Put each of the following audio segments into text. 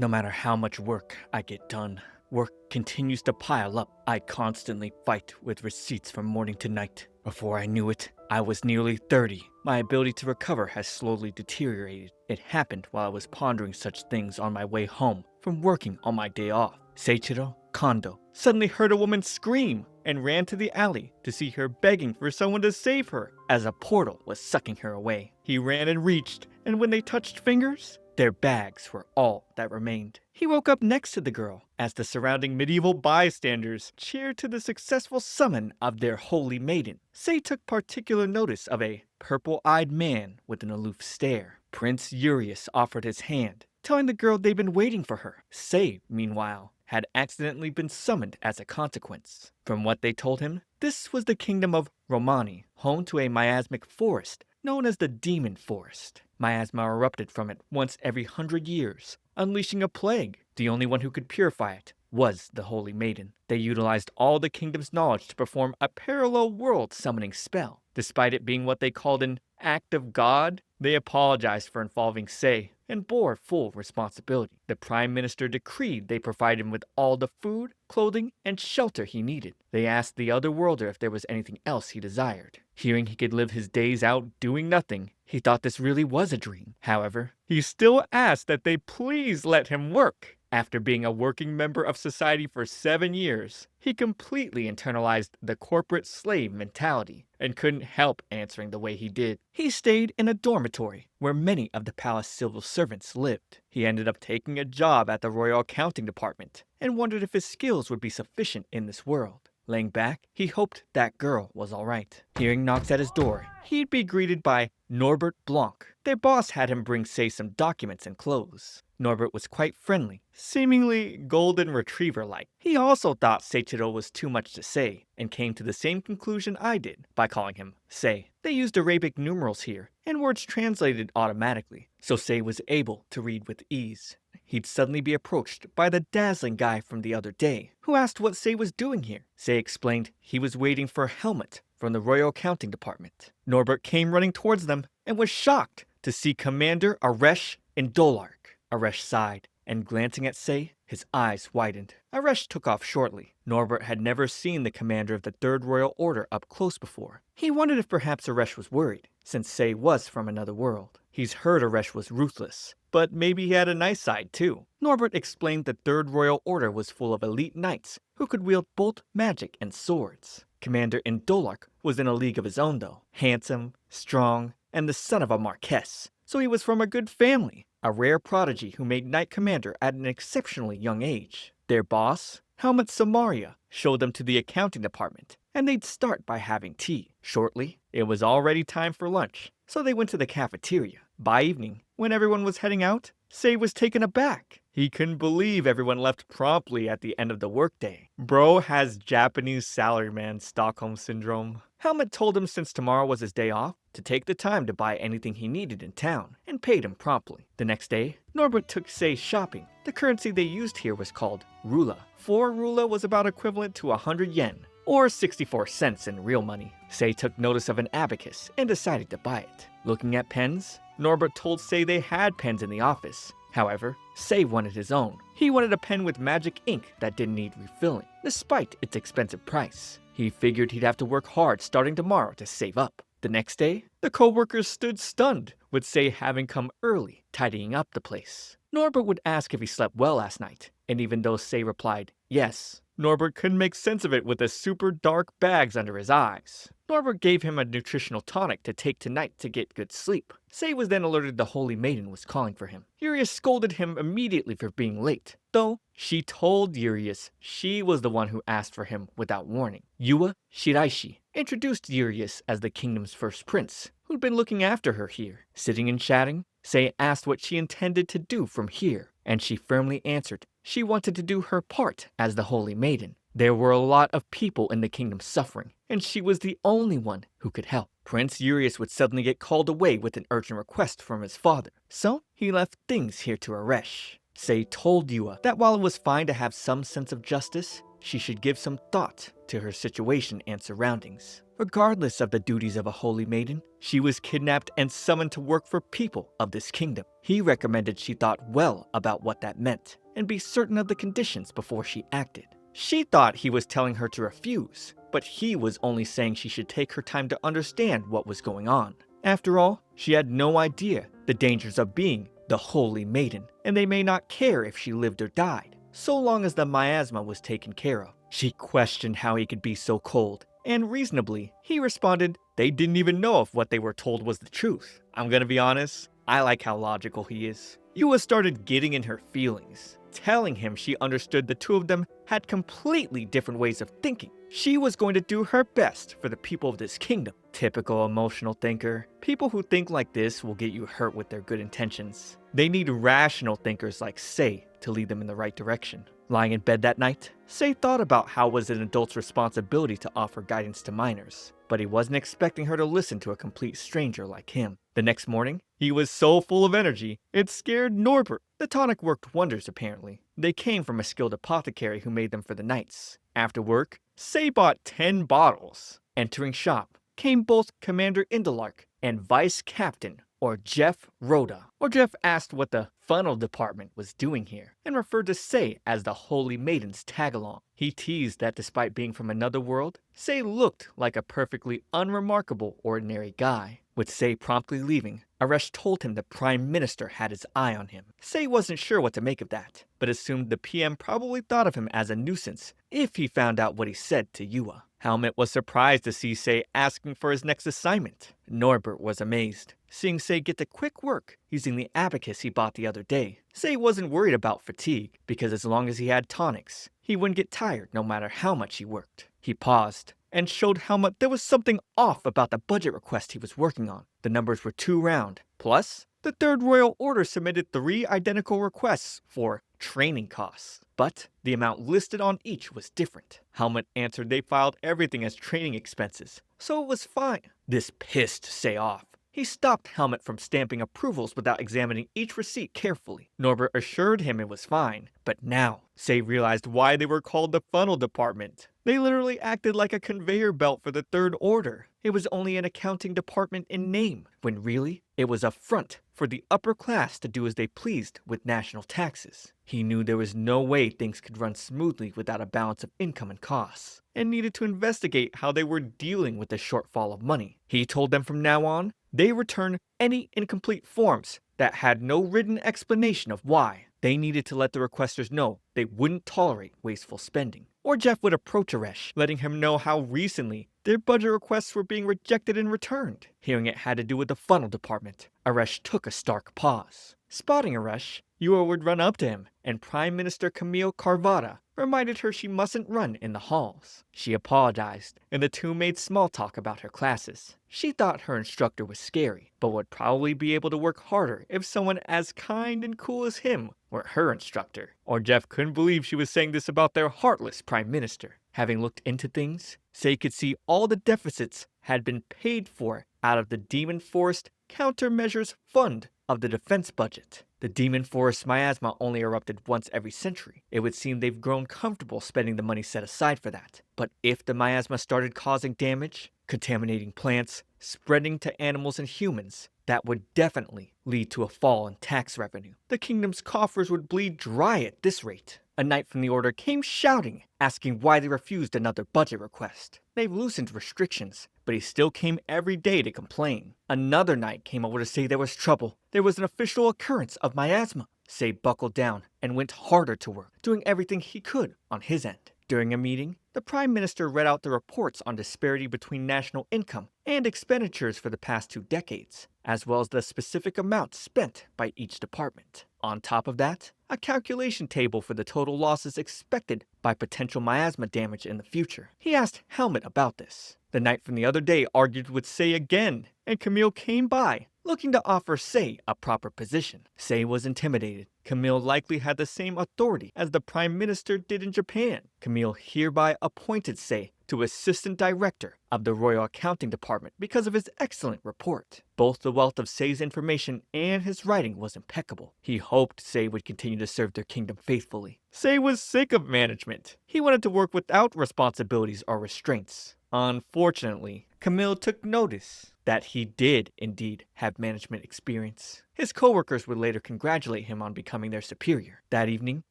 No matter how much work I get done, work continues to pile up. I constantly fight with receipts from morning to night. Before I knew it, I was nearly 30. My ability to recover has slowly deteriorated. It happened while I was pondering such things on my way home from working on my day off. Seiichiro Kondo suddenly heard a woman scream and ran to the alley to see her begging for someone to save her as a portal was sucking her away. He ran and reached, and when they touched fingers, their bags were all that remained. He woke up next to the girl as the surrounding medieval bystanders cheered to the successful summon of their holy maiden. Sei took particular notice of a purple-eyed man with an aloof stare. Prince Urius offered his hand, telling the girl they'd been waiting for her. Sei, meanwhile, had accidentally been summoned as a consequence. From what they told him, this was the kingdom of Romani, home to a miasmic forest known as the Demon Forest. Miasma erupted from it once every 100 years, unleashing a plague. The only one who could purify it was the Holy Maiden. They utilized all the kingdom's knowledge to perform a parallel world summoning spell. Despite it being what they called an act of God, they apologized for involving Sei and bore full responsibility. The Prime Minister decreed they provide him with all the food, clothing, and shelter he needed. They asked the other worlder if there was anything else he desired. Hearing he could live his days out doing nothing, he thought this really was a dream. However, he still asked that they please let him work. After being a working member of society for 7 years, he completely internalized the corporate slave mentality and couldn't help answering the way he did. He stayed in a dormitory where many of the palace civil servants lived. He ended up taking a job at the royal accounting department and wondered if his skills would be sufficient in this world. Laying back, he hoped that girl was alright. Hearing knocks at his door, he'd be greeted by Norbert Blanc. Their boss had him bring Sei some documents and clothes. Norbert was quite friendly, seemingly golden retriever-like. He also thought Seiichiro was too much to say, and came to the same conclusion I did by calling him Sei. They used Arabic numerals here, and words translated automatically, so Sei was able to read with ease. He'd suddenly be approached by the dazzling guy from the other day, who asked what Sei was doing here. Sei explained he was waiting for a helmet from the Royal Accounting Department. Norbert came running towards them and was shocked to see Commander Aresh Indolark. Aresh sighed, and glancing at Sei, his eyes widened. Aresh took off shortly. Norbert had never seen the commander of the Third Royal Order up close before. He wondered if perhaps Aresh was worried, since Sei was from another world. He's heard Aresh was ruthless, but maybe he had a nice side too. Norbert explained the Third Royal Order was full of elite knights who could wield both magic and swords. Commander Indolark was in a league of his own though. Handsome, strong, and the son of a marquess, so he was from a good family. A rare prodigy who made Knight Commander at an exceptionally young age. Their boss, Helmut Samaria, showed them to the accounting department, and they'd start by having tea. Shortly, it was already time for lunch, so they went to the cafeteria. By evening, when everyone was heading out, Sei was taken aback. He couldn't believe everyone left promptly at the end of the workday. Bro has Japanese salaryman Stockholm Syndrome. Helmut told him since tomorrow was his day off, to take the time to buy anything he needed in town, and paid him promptly. The next day, Norbert took Sei shopping. The currency they used here was called rula. 4 rula was about equivalent to 100 yen, or 64 cents in real money. Sei took notice of an abacus and decided to buy it. Looking at pens, Norbert told Sei they had pens in the office. However, Sei wanted his own. He wanted a pen with magic ink that didn't need refilling, despite its expensive price. He figured he'd have to work hard starting tomorrow to save up. The next day, the co-workers stood stunned, with Sei having come early, tidying up the place. Norbert would ask if he slept well last night, and even though Sei replied yes, Norbert couldn't make sense of it with the super dark bags under his eyes. Norbert gave him a nutritional tonic to take tonight to get good sleep. Sei was then alerted the Holy Maiden was calling for him. Urius scolded him immediately for being late, though she told Urius she was the one who asked for him without warning. Yua Shiraishi introduced Urius as the kingdom's first prince, who'd been looking after her here. Sitting and chatting, Sei asked what she intended to do from here, and she firmly answered she wanted to do her part as the Holy Maiden. There were a lot of people in the kingdom suffering, and she was the only one who could help. Prince Urius would suddenly get called away with an urgent request from his father, so he left things here to Aresh. Sei told Yua that while it was fine to have some sense of justice, she should give some thought to her situation and surroundings. Regardless of the duties of a holy maiden, she was kidnapped and summoned to work for people of this kingdom. He recommended she thought well about what that meant and be certain of the conditions before she acted. She thought he was telling her to refuse, but he was only saying she should take her time to understand what was going on. After all, she had no idea the dangers of being the holy maiden, and they may not care if she lived or died, so long as the miasma was taken care of. She questioned how he could be so cold, and reasonably, he responded they didn't even know if what they were told was the truth. I'm gonna be honest, I like how logical he is. Yua started getting in her feelings, telling him she understood the two of them had completely different ways of thinking. She was going to do her best for the people of this kingdom. Typical emotional thinker. People who think like this will get you hurt with their good intentions. They need rational thinkers like Sei to lead them in the right direction. Lying in bed that night, Sei thought about how it was an adult's responsibility to offer guidance to minors, but he wasn't expecting her to listen to a complete stranger like him. The next morning, he was so full of energy, it scared Norbert. The tonic worked wonders apparently. They came from a skilled apothecary who made them for the knights. After work, Sei bought 10 bottles. Entering shop came both Commander Indelark and Vice Captain or Jeff Rhoda. Or Jeff asked what the funnel department was doing here and referred to Sei as the Holy Maiden's tag-along. He teased that despite being from another world, Sei looked like a perfectly unremarkable ordinary guy. With Sei promptly leaving, Aresh told him the Prime Minister had his eye on him. Sei wasn't sure what to make of that, but assumed the PM probably thought of him as a nuisance if he found out what he said to Yua. Helmet was surprised to see Sei asking for his next assignment. Norbert was amazed, seeing Sei get to quick work using the abacus he bought the other day. Sei wasn't worried about fatigue, because as long as he had tonics, he wouldn't get tired no matter how much he worked. He paused and showed Helmut there was something off about the budget request he was working on. The numbers were too round. Plus, the Third Royal Order submitted 3 identical requests for training costs, but the amount listed on each was different. Helmut answered they filed everything as training expenses, so it was fine. This pissed Sei off. He stopped Helmut from stamping approvals without examining each receipt carefully. Norbert assured him it was fine, but now Sei realized why they were called the funnel department. They literally acted like a conveyor belt for the Third Order. It was only an accounting department in name, when really, it was a front for the upper class to do as they pleased with national taxes. He knew there was no way things could run smoothly without a balance of income and costs, and needed to investigate how they were dealing with the shortfall of money. He told them from now on, they return any incomplete forms that had no written explanation of why. They needed to let the requesters know they wouldn't tolerate wasteful spending. Or Jeff would approach Aresh, letting him know how recently their budget requests were being rejected and returned. Hearing it had to do with the funnel department, Aresh took a stark pause. Spotting Aresh, Yua would run up to him, and Prime Minister Camille Carvada reminded her she mustn't run in the halls. She apologized, and the two made small talk about her classes. She thought her instructor was scary, but would probably be able to work harder if someone as kind and cool as him were her instructor. Or Jeff couldn't believe she was saying this about their heartless Prime Minister. Having looked into things, Sei could see all the deficits had been paid for out of the Demon Forest Countermeasures Fund of the defense budget. The Demon Forest miasma only erupted once every century. It would seem they've grown comfortable spending the money set aside for that. But if the miasma started causing damage, contaminating plants, spreading to animals and humans, that would definitely lead to a fall in tax revenue. The kingdom's coffers would bleed dry at this rate. A knight from the order came shouting, asking why they refused another budget request. They've loosened restrictions, but he still came every day to complain. Another knight came over to say there was trouble. There was an official occurrence of miasma. Sei buckled down and went harder to work, doing everything he could on his end. During a meeting, the Prime Minister read out the reports on disparity between national income and expenditures for the past 2 decades, as well as the specific amount spent by each department. On top of that, a calculation table for the total losses expected by potential miasma damage in the future. He asked Helmut about this. The knight from the other day argued with Sei again, and Camille came by, looking to offer Sei a proper position. Sei was intimidated. Camille likely had the same authority as the Prime Minister did in Japan. Camille hereby appointed Sei to assistant director of the Royal Accounting Department because of his excellent report. Both the wealth of Sei's information and his writing was impeccable. He hoped Sei would continue to serve their kingdom faithfully. Sei was sick of management. He wanted to work without responsibilities or restraints. Unfortunately, Camille took notice that he did indeed have management experience. His coworkers would later congratulate him on becoming their superior. That evening,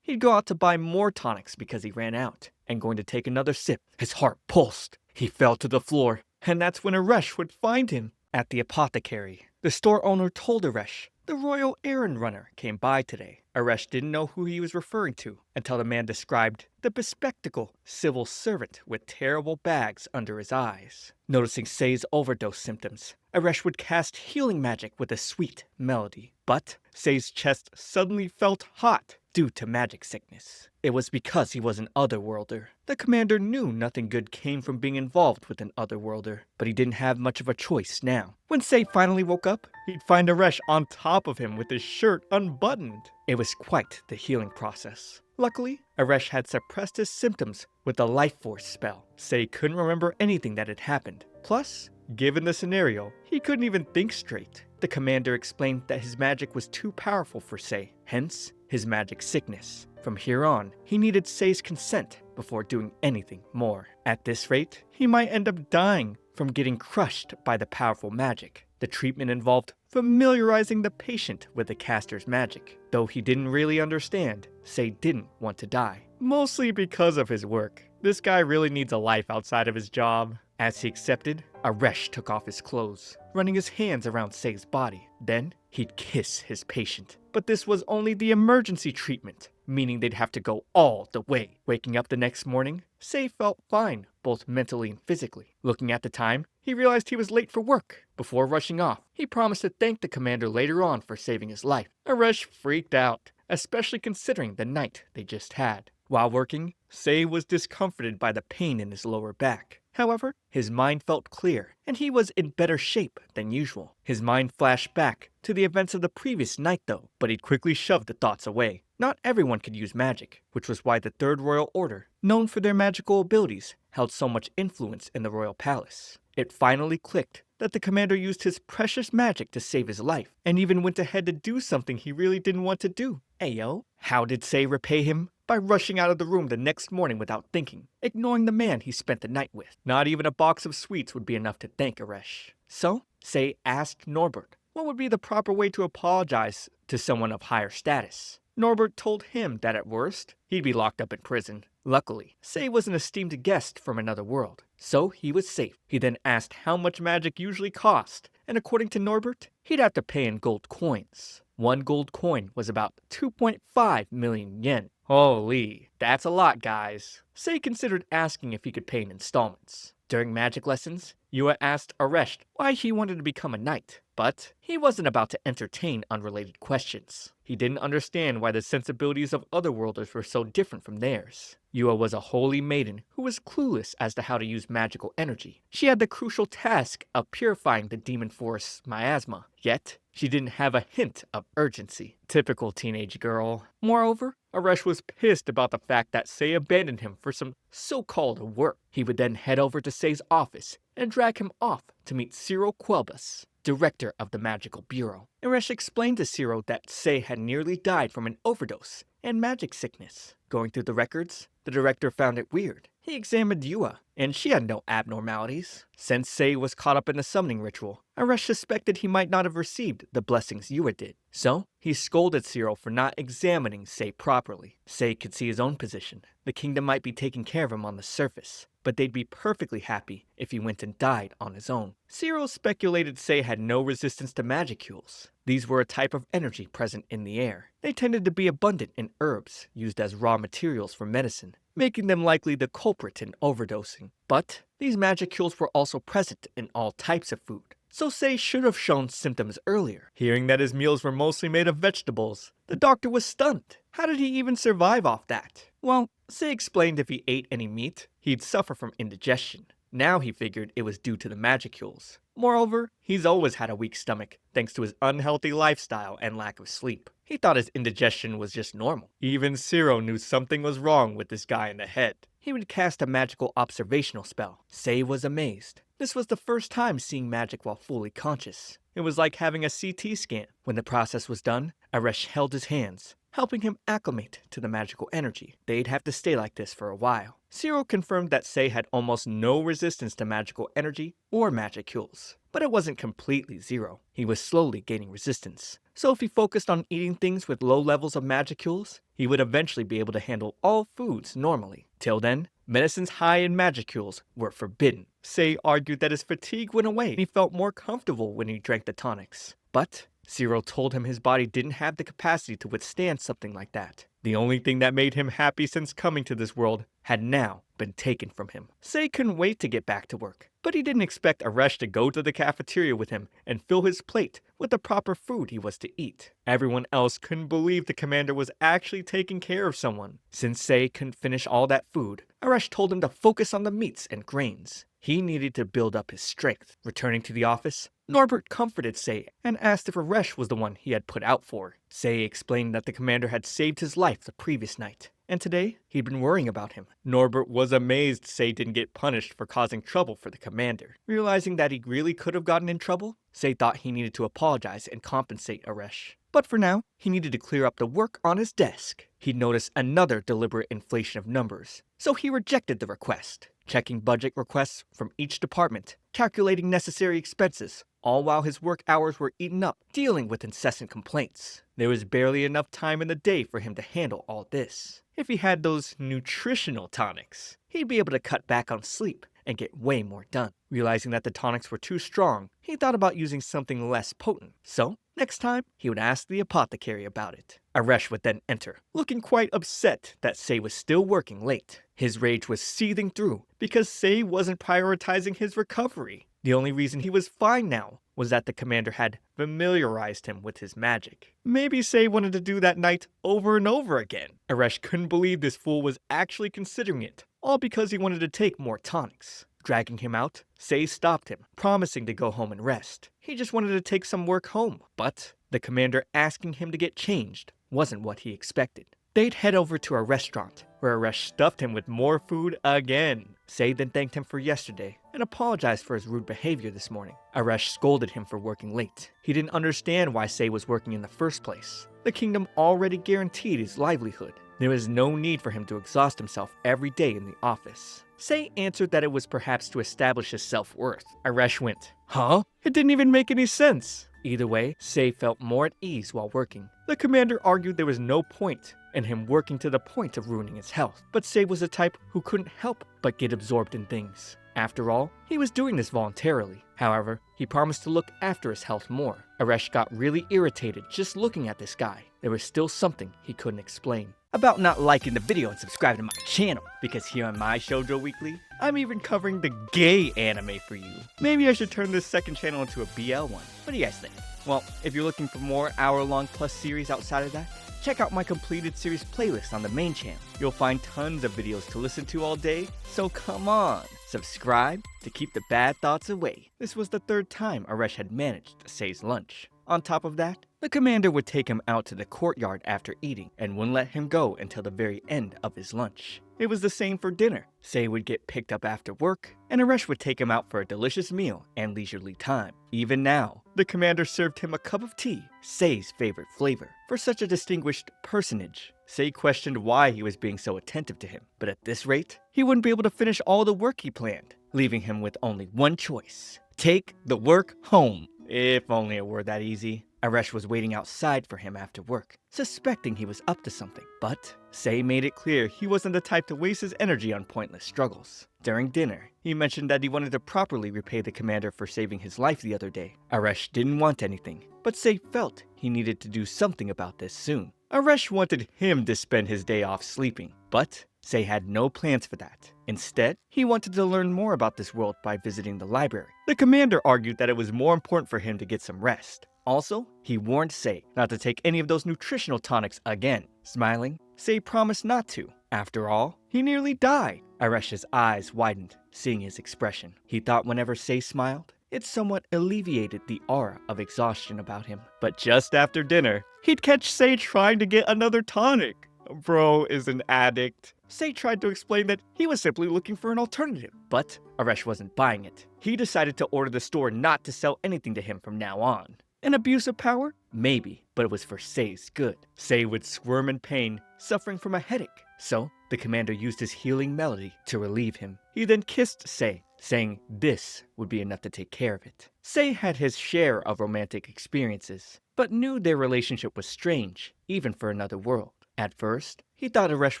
he'd go out to buy more tonics because he ran out, and going to take another sip, his heart pulsed. He fell to the floor, and that's when Aresh would find him at the apothecary. The store owner told Aresh the royal errand runner came by today. Aresh didn't know who he was referring to until the man described the bespectacled civil servant with terrible bags under his eyes. Noticing Sei's overdose symptoms, Aresh would cast healing magic with a sweet melody. But Sei's chest suddenly felt hot due to magic sickness. It was because he was an otherworlder. The commander knew nothing good came from being involved with an otherworlder, but he didn't have much of a choice now. When Sei finally woke up, he'd find Aresh on top of him with his shirt unbuttoned. It was quite the healing process. Luckily, Aresh had suppressed his symptoms with the life force spell. Sei couldn't remember anything that had happened. Plus, given the scenario, he couldn't even think straight. The commander explained that his magic was too powerful for Sei, hence his magic sickness. From here on, he needed Sei's consent before doing anything more. At this rate, he might end up dying from getting crushed by the powerful magic. The treatment involved familiarizing the patient with the caster's magic. Though he didn't really understand, Sei didn't want to die. Mostly because of his work. This guy really needs a life outside of his job. As he accepted, Aresh took off his clothes, running his hands around Sei's body. Then, he'd kiss his patient. But this was only the emergency treatment, meaning they'd have to go all the way. Waking up the next morning, Sei felt fine, both mentally and physically. Looking at the time, he realized he was late for work. Before rushing off, he promised to thank the commander later on for saving his life. Aresh freaked out, especially considering the night they just had. While working, Sei was discomforted by the pain in his lower back. However, his mind felt clear, and he was in better shape than usual. His mind flashed back to the events of the previous night though, but he'd quickly shoved the thoughts away. Not everyone could use magic, which was why the Third Royal Order, known for their magical abilities, held so much influence in the royal palace. It finally clicked that the commander used his precious magic to save his life, and even went ahead to do something he really didn't want to do. Ayo, how did Sei repay him? By rushing out of the room the next morning without thinking, ignoring the man he spent the night with. Not even a box of sweets would be enough to thank Aresh. So, Sei asked Norbert what would be the proper way to apologize to someone of higher status. Norbert told him that at worst, he'd be locked up in prison. Luckily, Sei was an esteemed guest from another world, so he was safe. He then asked how much magic usually cost, and according to Norbert, he'd have to pay in gold coins. One gold coin was about 2.5 million yen. Holy, that's a lot, guys. Sei considered asking if he could pay in installments. During magic lessons, Yua asked Aresh why he wanted to become a knight, but he wasn't about to entertain unrelated questions. He didn't understand why the sensibilities of otherworlders were so different from theirs. Yua was a holy maiden who was clueless as to how to use magical energy. She had the crucial task of purifying the demon forest's miasma, yet she didn't have a hint of urgency. Typical teenage girl. Moreover, Aresh was pissed about the fact that Sei abandoned him for some so-called work. He would then head over to Sei's office and drag him off to meet Cyril Quelbus, director of the Magical Bureau. Aresh explained to Cyril that Sei had nearly died from an overdose and magic sickness. Going through the records, the director found it weird. He examined Yua, and she had no abnormalities. Since Sei was caught up in the summoning ritual, Aresh suspected he might not have received the blessings Yua did. So, he scolded Cyril for not examining Sei properly. Sei could see his own position. The kingdom might be taking care of him on the surface, but they'd be perfectly happy if he went and died on his own. Cyril speculated Sei had no resistance to magicules. These were a type of energy present in the air. They tended to be abundant in herbs, used as raw materials for medicine, making them likely the culprit in overdosing. But these magicules were also present in all types of food, so Sei should have shown symptoms earlier. Hearing that his meals were mostly made of vegetables, the doctor was stunned. How did he even survive off that? Well, Sei explained if he ate any meat, he'd suffer from indigestion. Now he figured it was due to the magicules. Moreover, he's always had a weak stomach, thanks to his unhealthy lifestyle and lack of sleep. He thought his indigestion was just normal. Even Cyril knew something was wrong with this guy in the head. he would cast a magical observational spell. Sei was amazed. This was the first time seeing magic while fully conscious. It was like having a CT scan. When the process was done, Arash held his hands, helping him acclimate to the magical energy. They'd have to stay like this for a while. Zero confirmed that Sei had almost no resistance to magical energy or magicules. But it wasn't completely zero. He was slowly gaining resistance. So if he focused on eating things with low levels of magicules, he would eventually be able to handle all foods normally. Till then, medicines high in magicules were forbidden. Sei argued that his fatigue went away and he felt more comfortable when he drank the tonics. But Zero told him his body didn't have the capacity to withstand something like that. The only thing that made him happy since coming to this world had now been taken from him. Sei couldn't wait to get back to work, but he didn't expect Arash to go to the cafeteria with him and fill his plate with the proper food he was to eat. Everyone else couldn't believe the commander was actually taking care of someone. Since Sei couldn't finish all that food, Arash told him to focus on the meats and grains. He needed to build up his strength. Returning to the office, Norbert comforted Sei and asked if Arash was the one he had put out for. Sei explained that the commander had saved his life the previous night, and today he'd been worrying about him. Norbert was amazed Sei didn't get punished for causing trouble for the commander. Realizing that he really could have gotten in trouble, Sei thought he needed to apologize and compensate Arash. But for now, he needed to clear up the work on his desk. He'd noticed another deliberate inflation of numbers, so he rejected the request, checking budget requests from each department, calculating necessary expenses, all while his work hours were eaten up, dealing with incessant complaints. There was barely enough time in the day for him to handle all this. If he had those nutritional tonics, he'd be able to cut back on sleep and get way more done. Realizing that the tonics were too strong, he thought about using something less potent. So, next time, he would ask the apothecary about it. Arash would then enter, looking quite upset that Sei was still working late. His rage was seething through because Sei wasn't prioritizing his recovery. The only reason he was fine now was that the commander had familiarized him with his magic. Maybe Sei wanted to do that night over and over again. Arash couldn't believe this fool was actually considering it, all because he wanted to take more tonics. Dragging him out, Sei stopped him, promising to go home and rest. He just wanted to take some work home, but the commander asking him to get changed wasn't what he expected. They'd head over to a restaurant, where Arash stuffed him with more food again. Sei then thanked him for yesterday and apologized for his rude behavior this morning. Arash scolded him for working late. He didn't understand why Sei was working in the first place. The kingdom already guaranteed his livelihood. There was no need for him to exhaust himself every day in the office. Sei answered that it was perhaps to establish his self-worth. Arash went, "Huh? It didn't even make any sense." Either way, Sei felt more at ease while working. The commander argued there was no point in him working to the point of ruining his health, but Sei was the type who couldn't help but get absorbed in things. After all, he was doing this voluntarily. However, he promised to look after his health more. Arash got really irritated just looking at this guy. There was still something he couldn't explain. About not liking the video and subscribing to my channel, because here on my Shoujo Weekly, I'm even covering the gay anime for you. Maybe I should turn this second channel into a BL one. What do you guys think? Well, if you're looking for more hour-long plus series outside of that, check out my completed series playlist on the main channel. You'll find tons of videos to listen to all day, so come on, subscribe to keep the bad thoughts away. This was the third time Arash had managed Sei's lunch. On top of that, the commander would take him out to the courtyard after eating and wouldn't let him go until the very end of his lunch. It was the same for dinner. Sei would get picked up after work, and Arash would take him out for a delicious meal and leisurely time. Even now, the commander served him a cup of tea, Sei's favorite flavor. For such a distinguished personage, Sei questioned why he was being so attentive to him. But at this rate, he wouldn't be able to finish all the work he planned, leaving him with only one choice: take the work home. If only it were that easy. Arash was waiting outside for him after work, suspecting he was up to something. But Sei made it clear he wasn't the type to waste his energy on pointless struggles. During dinner, he mentioned that he wanted to properly repay the commander for saving his life the other day. Arash didn't want anything, but Sei felt he needed to do something about this soon. Arash wanted him to spend his day off sleeping, but Sei had no plans for that. Instead, he wanted to learn more about this world by visiting the library. The commander argued that it was more important for him to get some rest. Also, he warned Sei not to take any of those nutritional tonics again. Smiling, Sei promised not to. After all, he nearly died. Arash's eyes widened, seeing his expression. He thought whenever Sei smiled, it somewhat alleviated the aura of exhaustion about him. But just after dinner, he'd catch Sei trying to get another tonic. Bro is an addict. Sei tried to explain that he was simply looking for an alternative, but Aresh wasn't buying it. He decided to order the store not to sell anything to him from now on. An abuse of power? Maybe, but it was for Sei's good. Sei would squirm in pain, suffering from a headache. So, the commander used his healing melody to relieve him. He then kissed Sei, saying this would be enough to take care of it. Sei had his share of romantic experiences, but knew their relationship was strange, even for another world. At first, he thought Aresh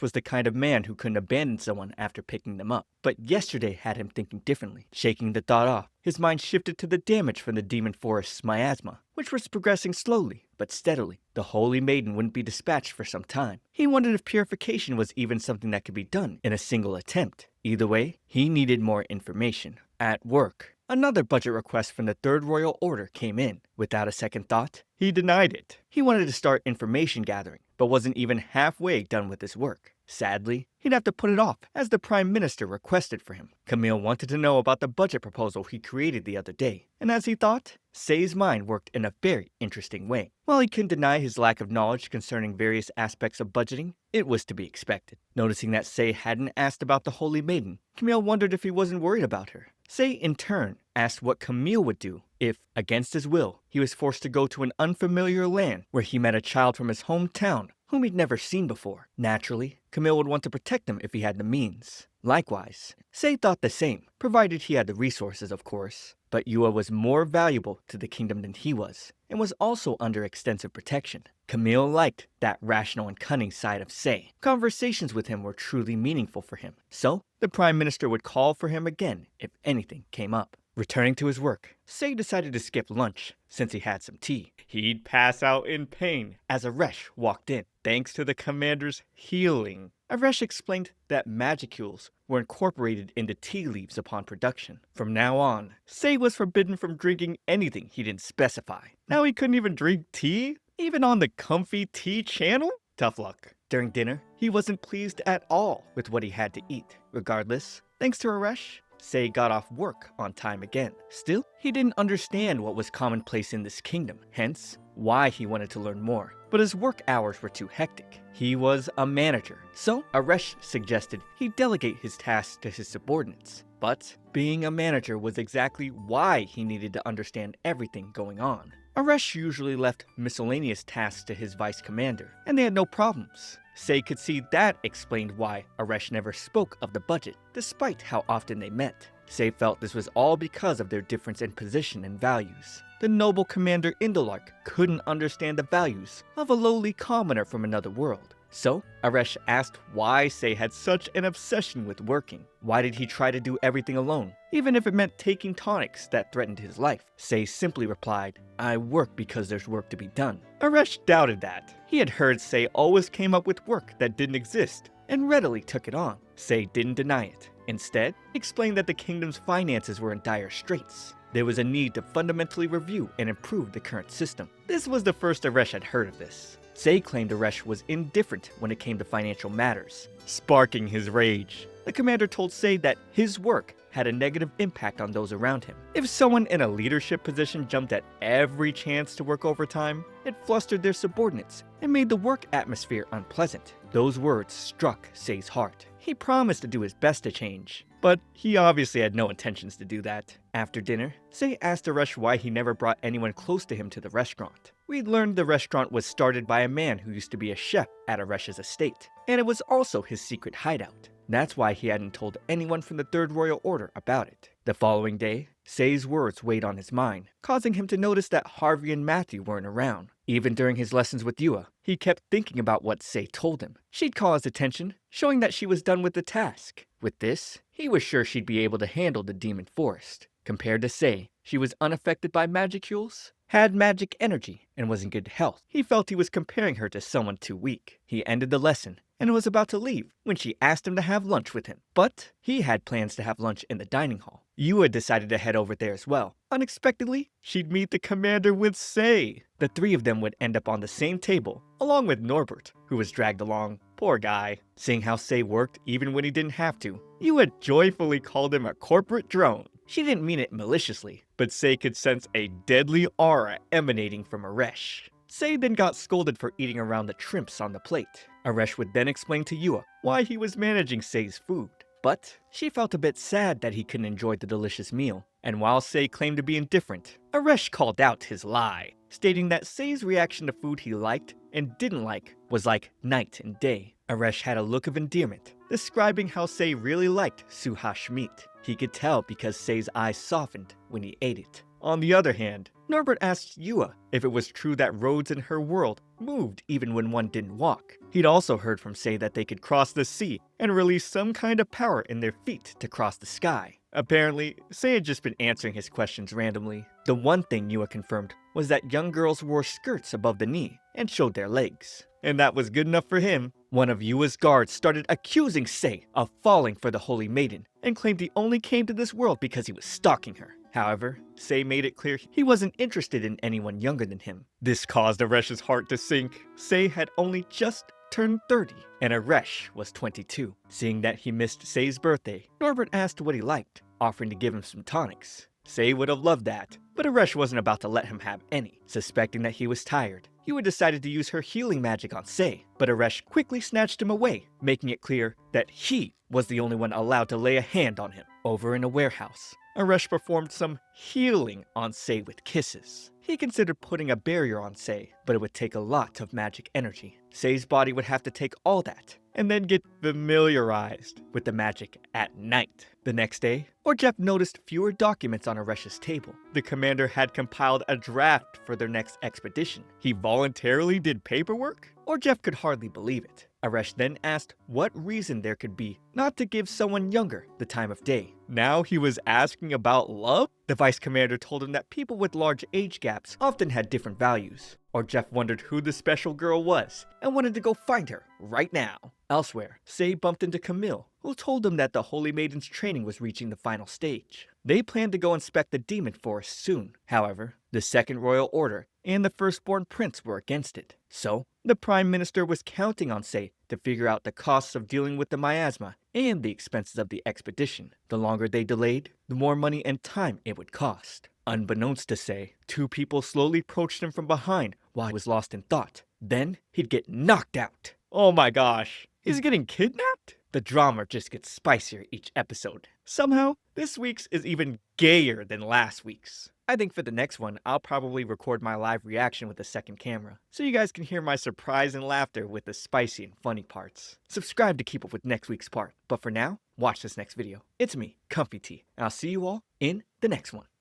was the kind of man who couldn't abandon someone after picking them up. But yesterday had him thinking differently. Shaking the thought off, his mind shifted to the damage from the demon forest's miasma, which was progressing slowly but steadily. The Holy Maiden wouldn't be dispatched for some time. He wondered if purification was even something that could be done in a single attempt. Either way, he needed more information. At work, another budget request from the Third Royal Order came in. Without a second thought, he denied it. He wanted to start information gathering, but wasn't even halfway done with his work. Sadly, he'd have to put it off, as the Prime Minister requested for him. Camille wanted to know about the budget proposal he created the other day, and as he thought, Sei's mind worked in a very interesting way. While he couldn't deny his lack of knowledge concerning various aspects of budgeting, it was to be expected. Noticing that Sei hadn't asked about the Holy Maiden, Camille wondered if he wasn't worried about her. Sei, in turn, asked what Camille would do if, against his will, he was forced to go to an unfamiliar land where he met a child from his hometown whom he'd never seen before. Naturally, Camille would want to protect him if he had the means. Likewise, Sei thought the same, provided he had the resources, of course. But Yua was more valuable to the kingdom than he was, and was also under extensive protection. Camille liked that rational and cunning side of Sei. Conversations with him were truly meaningful for him, so the Prime Minister would call for him again if anything came up. Returning to his work, Sei decided to skip lunch, since he had some tea. He'd pass out in pain as Aresh walked in, thanks to the commander's healing. Aresh explained that magicules were incorporated into tea leaves upon production. From now on, Sei was forbidden from drinking anything he didn't specify. Now he couldn't even drink tea? Even on the comfy tea channel? Tough luck. During dinner, he wasn't pleased at all with what he had to eat. Regardless, thanks to Aresh, Sei got off work on time again. Still, he didn't understand what was commonplace in this kingdom, hence why he wanted to learn more. But his work hours were too hectic. He was a manager, so Aresh suggested he delegate his tasks to his subordinates. But being a manager was exactly why he needed to understand everything going on. Aresh usually left miscellaneous tasks to his vice commander, and they had no problems. Sei could see that explained why Aresh never spoke of the budget, despite how often they met. Sei felt this was all because of their difference in position and values. The noble commander Indalark couldn't understand the values of a lowly commoner from another world. So, Aresh asked why Sei had such an obsession with working. Why did he try to do everything alone, even if it meant taking tonics that threatened his life? Sei simply replied, "I work because there's work to be done." Aresh doubted that. He had heard Sei always came up with work that didn't exist, and readily took it on. Sei didn't deny it. Instead, he explained that the kingdom's finances were in dire straits. There was a need to fundamentally review and improve the current system. This was the first Aresh had heard of this. Sei claimed Aresh was indifferent when it came to financial matters, sparking his rage. The commander told Sei that his work had a negative impact on those around him. If someone in a leadership position jumped at every chance to work overtime, it flustered their subordinates and made the work atmosphere unpleasant. Those words struck Sei's heart. He promised to do his best to change, but he obviously had no intentions to do that. After dinner, Sei asked Aresh why he never brought anyone close to him to the restaurant. We'd learned the restaurant was started by a man who used to be a chef at Aresh's estate, and it was also his secret hideout. That's why he hadn't told anyone from the Third Royal Order about it. The following day, Sei's words weighed on his mind, causing him to notice that Harvey and Matthew weren't around. Even during his lessons with Yua, he kept thinking about what Sei told him. She'd call his attention, showing that she was done with the task. With this, he was sure she'd be able to handle the demon forest. Compared to Sei, she was unaffected by magicules, had magic energy, and was in good health. He felt he was comparing her to someone too weak. He ended the lesson and was about to leave when she asked him to have lunch with him. But he had plans to have lunch in the dining hall. Yua decided to head over there as well. Unexpectedly, she'd meet the commander with Sei. The three of them would end up on the same table, along with Norbert, who was dragged along. Poor guy. Seeing how Sei worked even when he didn't have to, Yua joyfully called him a corporate drone. She didn't mean it maliciously, but Sei could sense a deadly aura emanating from Aresh. Sei then got scolded for eating around the shrimps on the plate. Aresh would then explain to Yua why he was managing Sei's food. But she felt a bit sad that he couldn't enjoy the delicious meal, and while Sei claimed to be indifferent, Aresh called out his lie, stating that Sei's reaction to food he liked and didn't like was like night and day. Aresh had a look of endearment, describing how Sei really liked suhash meat. He could tell because Sei's eyes softened when he ate it. On the other hand, Norbert asked Yua if it was true that roads in her world moved even when one didn't walk. He'd also heard from Sei that they could cross the sea and release some kind of power in their feet to cross the sky. Apparently, Sei had just been answering his questions randomly. The one thing Yua confirmed was that young girls wore skirts above the knee and showed their legs. And that was good enough for him. One of Yua's guards started accusing Sei of falling for the Holy Maiden and claimed he only came to this world because he was stalking her. However, Sei made it clear he wasn't interested in anyone younger than him. This caused Aresh's heart to sink. Sei had only just turned 30, and Aresh was 22. Seeing that he missed Sei's birthday, Norbert asked what he liked, offering to give him some tonics. Sei would have loved that, but Aresh wasn't about to let him have any. Suspecting that he was tired, Yua decided to use her healing magic on Sei, but Aresh quickly snatched him away, making it clear that he was the only one allowed to lay a hand on him. Over in a warehouse, Aresh performed some healing on Sei with kisses. He considered putting a barrier on Sei, but it would take a lot of magic energy. Sei's body would have to take all that, and then get familiarized with the magic at night. The next day, Orjef noticed fewer documents on Aresh's table. The commander had compiled a draft for their next expedition. He voluntarily did paperwork? Orjef could hardly believe it. Aresh then asked what reason there could be not to give someone younger the time of day. Now he was asking about love? The vice commander told him that people with large age gaps often had different values. Orjef wondered who the special girl was and wanted to go find her right now. Elsewhere, Sei bumped into Camille, who told him that the Holy Maiden's training was reaching the final stage. They planned to go inspect the demon forest soon. However, the Second Royal Order and the Firstborn Prince were against it. So, the Prime Minister was counting on Sei to figure out the costs of dealing with the miasma and the expenses of the expedition. The longer they delayed, the more money and time it would cost. Unbeknownst to Sei, two people slowly approached him from behind while he was lost in thought. Then, he'd get knocked out. Oh my gosh, he's getting kidnapped? The drama just gets spicier each episode. Somehow, this week's is even gayer than last week's. I think for the next one, I'll probably record my live reaction with a second camera, so you guys can hear my surprise and laughter with the spicy and funny parts. Subscribe to keep up with next week's part, but for now, watch this next video. It's me, Comfy T, and I'll see you all in the next one.